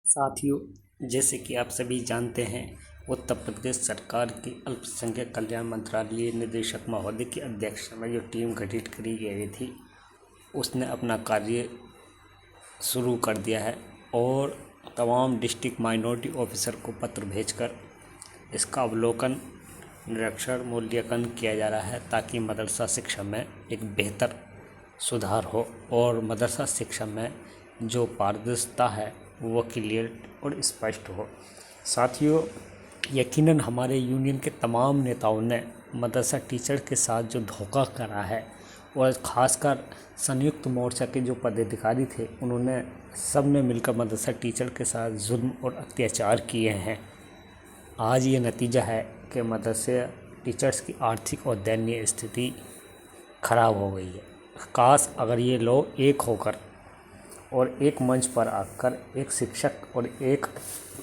साथियों, जैसे कि आप सभी जानते हैं, उत्तर प्रदेश सरकार की अल्पसंख्यक कल्याण मंत्रालय निदेशक महोदय की अध्यक्षता में जो टीम गठित करी गई थी, उसने अपना कार्य शुरू कर दिया है और तमाम डिस्ट्रिक्ट माइनॉरिटी ऑफिसर को पत्र भेजकर इसका अवलोकन, निरीक्षण, मूल्यांकन किया जा रहा है ताकि मदरसा शिक्षा में एक बेहतर सुधार हो और मदरसा शिक्षा में जो पारदर्शिता है वो क्लियर और स्पष्ट हो। साथियों, यकीनन हमारे यूनियन के तमाम नेताओं ने मदरसा टीचर के साथ जो धोखा करा है और ख़ासकर संयुक्त मोर्चा के जो पदाधिकारी थे, उन्होंने सब ने मिलकर मदरसा टीचर के साथ जुल्म और अत्याचार किए हैं। आज ये नतीजा है कि मदरसे टीचर्स की आर्थिक और दयनीय स्थिति खराब हो गई है। काश अगर ये लोग एक होकर और एक मंच पर आकर एक शिक्षक और एक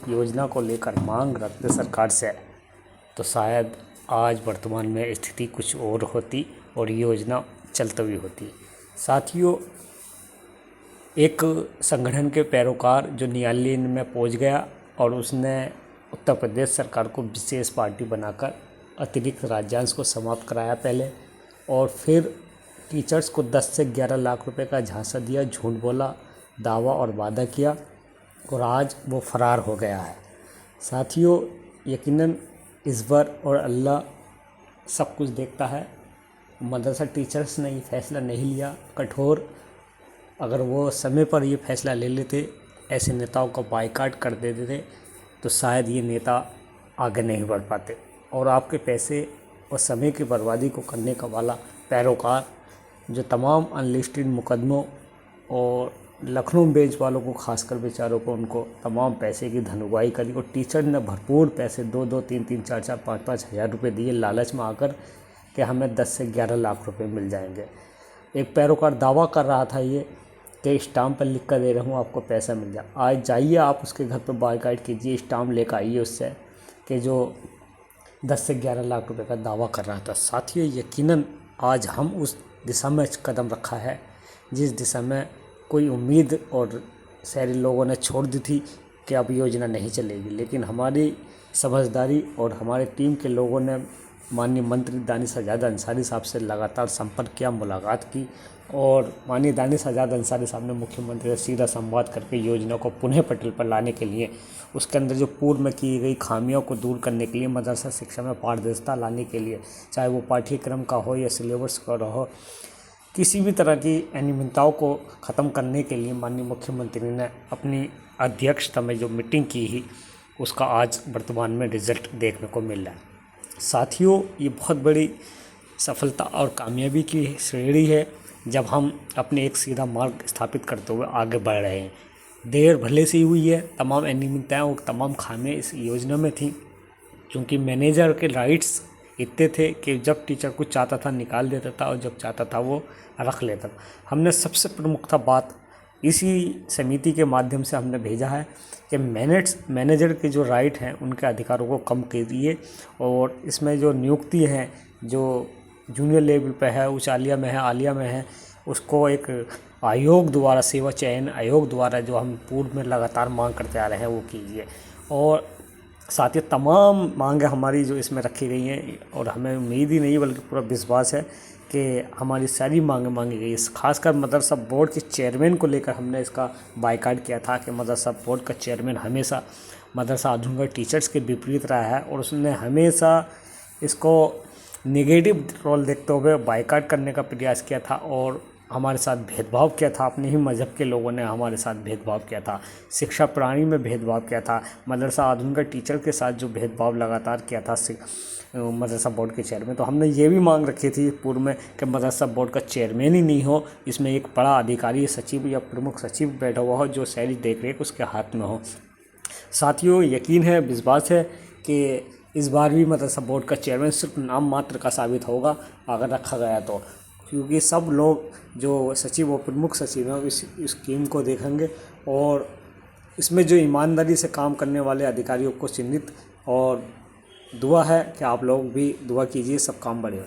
योजना को लेकर मांग रखते सरकार से, तो शायद आज वर्तमान में स्थिति कुछ और होती और योजना चलती हुई होती। साथियों, एक संगठन के पैरोकार जो न्यायालय में पहुंच गया और उसने उत्तर प्रदेश सरकार को विशेष पार्टी बनाकर अतिरिक्त राज्यांश को समाप्त कराया पहले, और फिर टीचर्स को 10 से 11 लाख रुपए का झांसा दिया, झूठ बोला, दावा और वादा किया और आज वो फरार हो गया है। साथियों, यकीनन इस बार और अल्लाह सब कुछ देखता है। मदरसा टीचर्स ने ये फैसला नहीं लिया कठोर। अगर वो समय पर ये फैसला ले लेते, ऐसे नेताओं को बायकॉट कर देते थे, तो शायद ये नेता आगे नहीं बढ़ पाते और आपके पैसे और समय की बर्बादी को करने का वाला पैरोकार जो तमाम अनलिस्टेड मुकदमों और लखनऊ बेंच वालों को, खासकर बेचारों को, उनको तमाम पैसे की धन करी और टीचर ने भरपूर पैसे 2-2, 3-3, 4-4, 5-5 हज़ार रुपये दिए लालच में आकर कि हमें 10 से 11 लाख रुपए मिल जाएंगे। एक पैरोकार दावा कर रहा था ये कि स्टाम्प पर लिख कर दे रहा हूँ, आपको पैसा मिल जाए। आज जाइए आप उसके घर पर बायकॉट कीजिए, स्टाम्प लेकर आइए उससे कि जो 10 से 11 लाख रुपए का दावा कर रहा था। साथियों, यकीनन आज हम उस दिशा में कदम रखा है जिस दिशा में कोई उम्मीद और शहरी लोगों ने छोड़ दी थी कि अब योजना नहीं चलेगी, लेकिन हमारी समझदारी और हमारे टीम के लोगों ने माननीय मंत्री दानिश आज़ाद अंसारी साहब से लगातार संपर्क किया, मुलाकात की और माननीय दानिश आज़ाद अंसारी साहब ने मुख्यमंत्री से सीधा संवाद करके योजना को पुनः पटल पर लाने के लिए, उसके अंदर जो पूर्व में की गई खामियों को दूर करने के लिए, मदरसा शिक्षा में पारदर्शिता लाने के लिए, चाहे वो पाठ्यक्रम का हो या सिलेबस का हो, किसी भी तरह की अनियमितताओं को ख़त्म करने के लिए माननीय मुख्यमंत्री ने अपनी अध्यक्षता में जो मीटिंग की ही, उसका आज वर्तमान में रिजल्ट देखने को मिल रहा है। साथियों, ये बहुत बड़ी सफलता और कामयाबी की श्रेणी है जब हम अपने एक सीधा मार्ग स्थापित करते हुए आगे बढ़ रहे हैं। देर भले से ही हुई है, तमाम अनियमितताएं और तमाम खामियां इस योजना में थी, क्योंकि मैनेजर के राइट्स इतने थे कि जब टीचर कुछ चाहता था निकाल देता था और जब चाहता था वो रख लेता था। हमने सबसे प्रमुखता बात इसी समिति के माध्यम से हमने भेजा है कि मैनेजर के जो राइट हैं उनके अधिकारों को कम कीजिए और इसमें जो नियुक्ति हैं जो जूनियर लेवल पे है, उचालिया में है, आलिया में है, उसको एक आयोग द्वारा, सेवा चयन आयोग द्वारा, जो हम पूर्व में लगातार मांग करते आ रहे हैं, वो कीजिए। और साथ ही तमाम मांगें हमारी जो इसमें रखी गई हैं और हमें उम्मीद ही नहीं बल्कि पूरा विश्वास है कि हमारी सारी मांगें मांगी गई। खासकर मदरसा बोर्ड के चेयरमैन को लेकर हमने इसका बायकॉट किया था कि मदरसा बोर्ड का चेयरमैन हमेशा मदरसा आधुनिक टीचर्स के विपरीत रहा है और उसने हमेशा इसको नेगेटिव रोल देखते हुए बायकॉट करने का प्रयास किया था और हमारे साथ भेदभाव किया था। अपने ही मज़हब के लोगों ने हमारे साथ भेदभाव किया था, शिक्षा प्रणाली में भेदभाव किया था, मदरसा आधुनिक टीचर के साथ जो भेदभाव लगातार किया था मदरसा बोर्ड के चेयरमैन। तो हमने ये भी मांग रखी थी पूर्व में कि मदरसा बोर्ड का चेयरमैन ही नहीं हो, इसमें एक बड़ा अधिकारी, सचिव या प्रमुख सचिव बैठा हुआ हो जो सारी देखरेख उसके हाथ में हो। साथियों, यकीन है, विश्वास है कि इस बार भी मदरसा बोर्ड का चेयरमैन सिर्फ नाम मात्र का साबित होगा अगर रखा गया तो, क्योंकि सब लोग जो सचिव और प्रमुख सचिव हैं इस स्कीम को देखेंगे और इसमें जो ईमानदारी से काम करने वाले अधिकारियों को चिन्हित, और दुआ है कि आप लोग भी दुआ कीजिए, सब काम बढ़े।